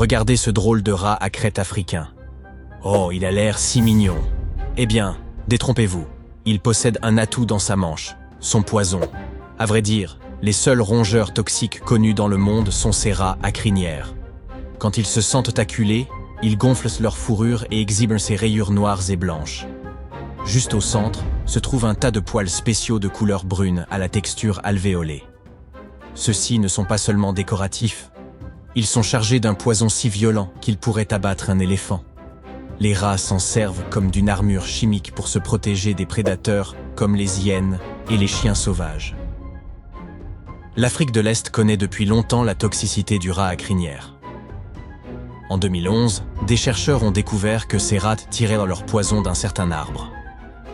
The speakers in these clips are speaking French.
Regardez ce drôle de rat à crête africain. Oh, il a l'air si mignon. Eh bien, détrompez-vous. Il possède un atout dans sa manche, son poison. À vrai dire, les seuls rongeurs toxiques connus dans le monde sont ces rats à crinière. Quand ils se sentent acculés, ils gonflent leur fourrure et exhibent ces rayures noires et blanches. Juste au centre, se trouve un tas de poils spéciaux de couleur brune à la texture alvéolée. Ceux-ci ne sont pas seulement décoratifs, ils sont chargés d'un poison si violent qu'ils pourraient abattre un éléphant. Les rats s'en servent comme d'une armure chimique pour se protéger des prédateurs comme les hyènes et les chiens sauvages. L'Afrique de l'Est connaît depuis longtemps la toxicité du rat à crinière. En 2011, des chercheurs ont découvert que ces rats tiraient leur poison d'un certain arbre.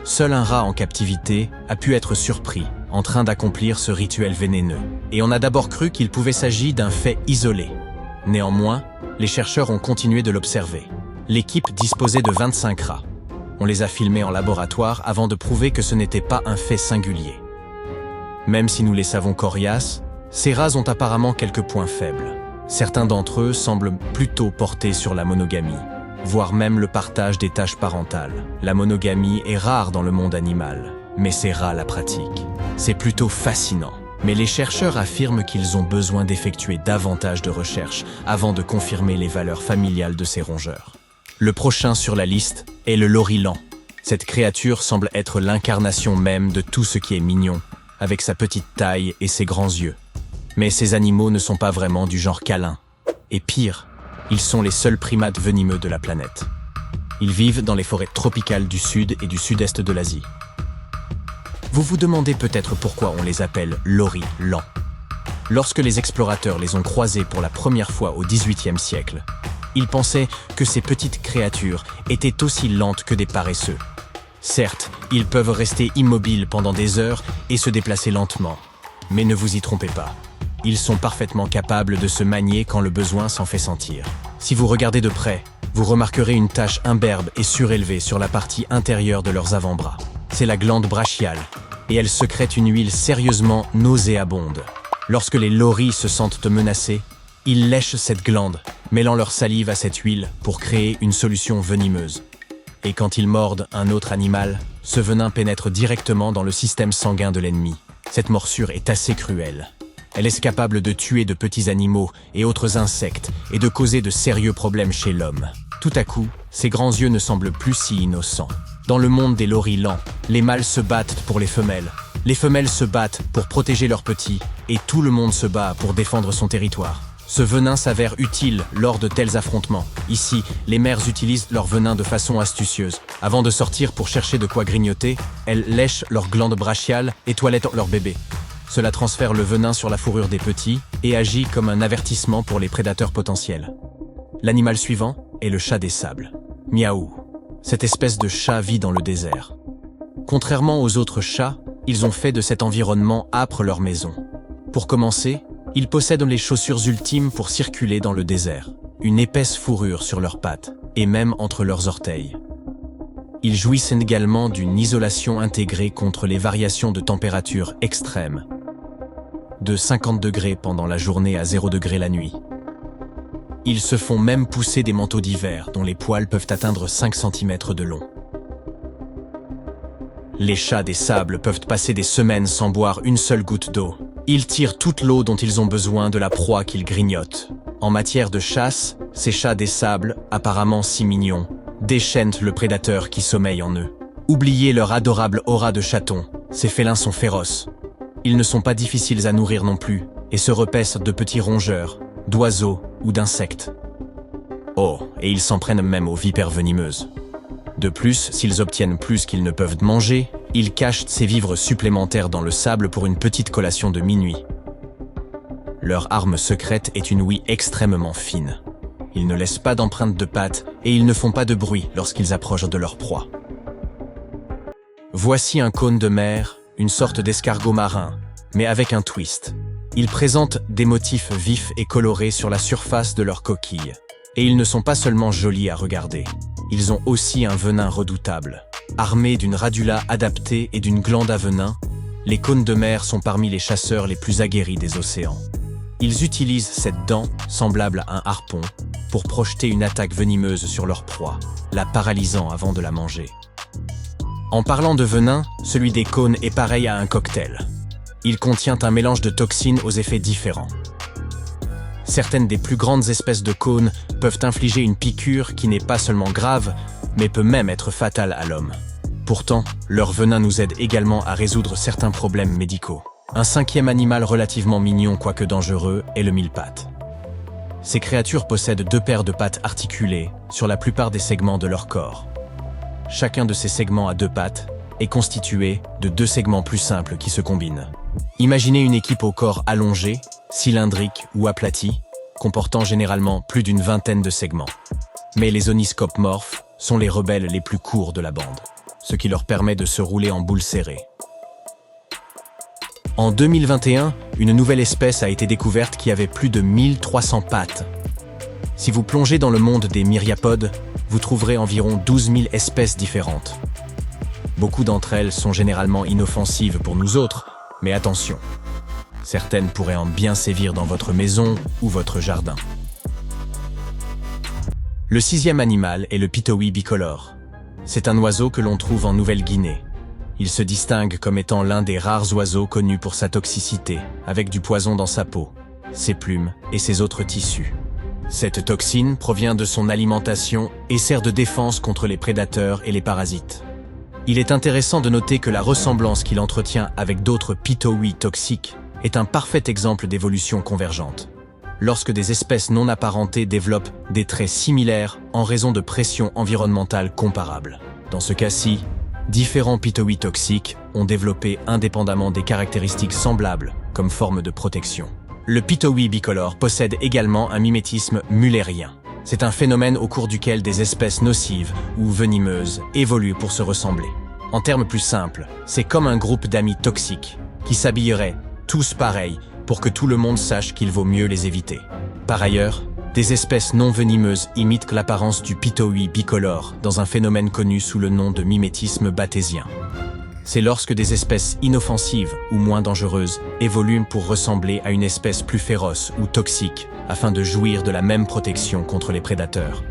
Seul un rat en captivité a pu être surpris, en train d'accomplir ce rituel vénéneux. Et on a d'abord cru qu'il pouvait s'agir d'un fait isolé. Néanmoins, les chercheurs ont continué de l'observer. L'équipe disposait de 25 rats. On les a filmés en laboratoire avant de prouver que ce n'était pas un fait singulier. Même si nous les savons coriaces, ces rats ont apparemment quelques points faibles. Certains d'entre eux semblent plutôt portés sur la monogamie, voire même le partage des tâches parentales. La monogamie est rare dans le monde animal, mais ces rats la pratiquent. C'est plutôt fascinant. Mais les chercheurs affirment qu'ils ont besoin d'effectuer davantage de recherches avant de confirmer les valeurs familiales de ces rongeurs. Le prochain sur la liste est le lorilan. Cette créature semble être l'incarnation même de tout ce qui est mignon, avec sa petite taille et ses grands yeux. Mais ces animaux ne sont pas vraiment du genre câlin. Et pire, ils sont les seuls primates venimeux de la planète. Ils vivent dans les forêts tropicales du sud et du sud-est de l'Asie. Vous vous demandez peut-être pourquoi on les appelle loris-lents. Lorsque les explorateurs les ont croisés pour la première fois au XVIIIe siècle, ils pensaient que ces petites créatures étaient aussi lentes que des paresseux. Certes, ils peuvent rester immobiles pendant des heures et se déplacer lentement. Mais ne vous y trompez pas. Ils sont parfaitement capables de se manier quand le besoin s'en fait sentir. Si vous regardez de près, vous remarquerez une tache imberbe et surélevée sur la partie intérieure de leurs avant-bras. C'est la glande brachiale, et elle sécrète une huile sérieusement nauséabonde. Lorsque les loris se sentent menacés, ils lèchent cette glande, mêlant leur salive à cette huile pour créer une solution venimeuse. Et quand ils mordent un autre animal, ce venin pénètre directement dans le système sanguin de l'ennemi. Cette morsure est assez cruelle. Elle est capable de tuer de petits animaux et autres insectes et de causer de sérieux problèmes chez l'homme. Tout à coup, ses grands yeux ne semblent plus si innocents. Dans le monde des loris-lents, les mâles se battent pour les femelles se battent pour protéger leurs petits, et tout le monde se bat pour défendre son territoire. Ce venin s'avère utile lors de tels affrontements. Ici, les mères utilisent leur venin de façon astucieuse. Avant de sortir pour chercher de quoi grignoter, elles lèchent leur glande brachiale et toilettent leur bébé. Cela transfère le venin sur la fourrure des petits et agit comme un avertissement pour les prédateurs potentiels. L'animal suivant est le chat des sables. Miaou. Cette espèce de chat vit dans le désert. Contrairement aux autres chats, ils ont fait de cet environnement âpre leur maison. Pour commencer, ils possèdent les chaussures ultimes pour circuler dans le désert, une épaisse fourrure sur leurs pattes et même entre leurs orteils. Ils jouissent également d'une isolation intégrée contre les variations de température extrêmes, de 50 degrés pendant la journée à 0 degrés la nuit. Ils se font même pousser des manteaux d'hiver dont les poils peuvent atteindre 5 cm de long. Les chats des sables peuvent passer des semaines sans boire une seule goutte d'eau. Ils tirent toute l'eau dont ils ont besoin de la proie qu'ils grignotent. En matière de chasse, ces chats des sables, apparemment si mignons, déchaînent le prédateur qui sommeille en eux. Oubliez leur adorable aura de chaton, ces félins sont féroces. Ils ne sont pas difficiles à nourrir non plus, et se repaissent de petits rongeurs, d'oiseaux ou d'insectes. Oh, et ils s'en prennent même aux vipères venimeuses. De plus, s'ils obtiennent plus qu'ils ne peuvent manger, ils cachent ces vivres supplémentaires dans le sable pour une petite collation de minuit. Leur arme secrète est une ouïe extrêmement fine. Ils ne laissent pas d'empreintes de pattes et ils ne font pas de bruit lorsqu'ils approchent de leur proie. Voici un cône de mer, une sorte d'escargot marin, mais avec un twist. Ils présentent des motifs vifs et colorés sur la surface de leur coquille. Et ils ne sont pas seulement jolis à regarder, ils ont aussi un venin redoutable. Armés d'une radula adaptée et d'une glande à venin, les cônes de mer sont parmi les chasseurs les plus aguerris des océans. Ils utilisent cette dent, semblable à un harpon, pour projeter une attaque venimeuse sur leur proie, la paralysant avant de la manger. En parlant de venin, celui des cônes est pareil à un cocktail. Il contient un mélange de toxines aux effets différents. Certaines des plus grandes espèces de cônes peuvent infliger une piqûre qui n'est pas seulement grave, mais peut même être fatale à l'homme. Pourtant, leur venin nous aide également à résoudre certains problèmes médicaux. Un cinquième animal relativement mignon quoique dangereux est le mille-pattes. Ces créatures possèdent 2 paires de pattes articulées sur la plupart des segments de leur corps. Chacun de ces segments à 2 pattes est constitué de 2 segments plus simples qui se combinent. Imaginez une équipe au corps allongé, cylindrique ou aplati, comportant généralement plus d'une vingtaine de segments. Mais les oniscopomorphes sont les rebelles les plus courts de la bande, ce qui leur permet de se rouler en boule serrée. En 2021, une nouvelle espèce a été découverte qui avait plus de 1300 pattes. Si vous plongez dans le monde des myriapodes, vous trouverez environ 12 000 espèces différentes. Beaucoup d'entre elles sont généralement inoffensives pour nous autres, mais attention, certaines pourraient en bien sévir dans votre maison ou votre jardin. Le 6e animal est le pitowie bicolore. C'est un oiseau que l'on trouve en Nouvelle-Guinée. Il se distingue comme étant l'un des rares oiseaux connus pour sa toxicité, avec du poison dans sa peau, ses plumes et ses autres tissus. Cette toxine provient de son alimentation et sert de défense contre les prédateurs et les parasites. Il est intéressant de noter que la ressemblance qu'il entretient avec d'autres pitowies toxiques est un parfait exemple d'évolution convergente. Lorsque des espèces non apparentées développent des traits similaires en raison de pressions environnementales comparables. Dans ce cas-ci, différents pitowies toxiques ont développé indépendamment des caractéristiques semblables comme forme de protection. Le pitowie bicolore possède également un mimétisme mullérien. C'est un phénomène au cours duquel des espèces nocives ou venimeuses évoluent pour se ressembler. En termes plus simples, c'est comme un groupe d'amis toxiques qui s'habilleraient tous pareils pour que tout le monde sache qu'il vaut mieux les éviter. Par ailleurs, des espèces non venimeuses imitent l'apparence du pitowie bicolore dans un phénomène connu sous le nom de mimétisme bathésien. C'est lorsque des espèces inoffensives ou moins dangereuses évoluent pour ressembler à une espèce plus féroce ou toxique afin de jouir de la même protection contre les prédateurs.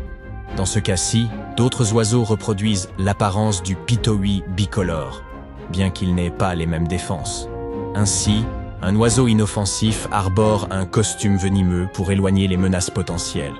Dans ce cas-ci, d'autres oiseaux reproduisent l'apparence du pitowie bicolore, bien qu'ils n'aient pas les mêmes défenses. Ainsi, un oiseau inoffensif arbore un costume venimeux pour éloigner les menaces potentielles.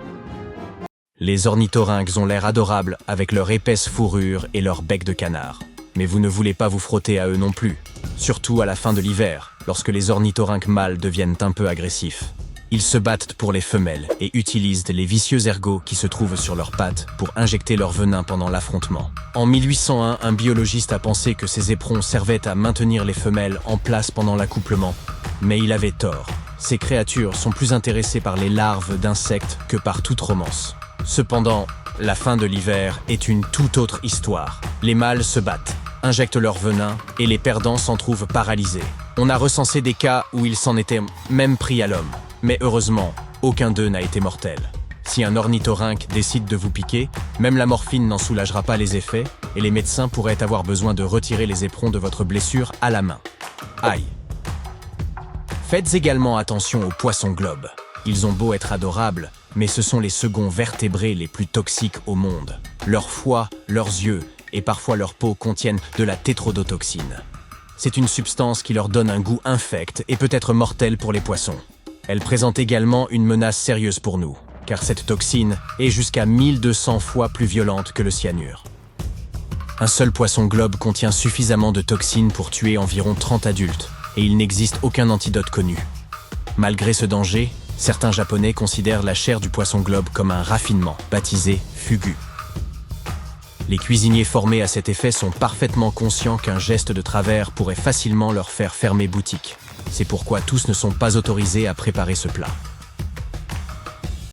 Les ornithorynques ont l'air adorables avec leur épaisse fourrure et leur bec de canard. Mais vous ne voulez pas vous frotter à eux non plus, surtout à la fin de l'hiver, lorsque les ornithorynques mâles deviennent un peu agressifs. Ils se battent pour les femelles et utilisent les vicieux ergots qui se trouvent sur leurs pattes pour injecter leur venin pendant l'affrontement. En 1801, un biologiste a pensé que ces éperons servaient à maintenir les femelles en place pendant l'accouplement, mais il avait tort. Ces créatures sont plus intéressées par les larves d'insectes que par toute romance. Cependant, la fin de l'hiver est une toute autre histoire. Les mâles se battent, injectent leur venin et les perdants s'en trouvent paralysés. On a recensé des cas où ils s'en étaient même pris à l'homme. Mais heureusement, aucun d'eux n'a été mortel. Si un ornithorynque décide de vous piquer, même la morphine n'en soulagera pas les effets et les médecins pourraient avoir besoin de retirer les éperons de votre blessure à la main. Aïe! Faites également attention aux poissons globes. Ils ont beau être adorables, mais ce sont les seconds vertébrés les plus toxiques au monde. Leur foie, leurs yeux et parfois leur peau contiennent de la tétrodotoxine. C'est une substance qui leur donne un goût infect et peut être mortelle pour les poissons. Elle présente également une menace sérieuse pour nous, car cette toxine est jusqu'à 1200 fois plus violente que le cyanure. Un seul poisson globe contient suffisamment de toxines pour tuer environ 30 adultes, et il n'existe aucun antidote connu. Malgré ce danger, certains Japonais considèrent la chair du poisson globe comme un raffinement, baptisé fugu. Les cuisiniers formés à cet effet sont parfaitement conscients qu'un geste de travers pourrait facilement leur faire fermer boutique. C'est pourquoi tous ne sont pas autorisés à préparer ce plat.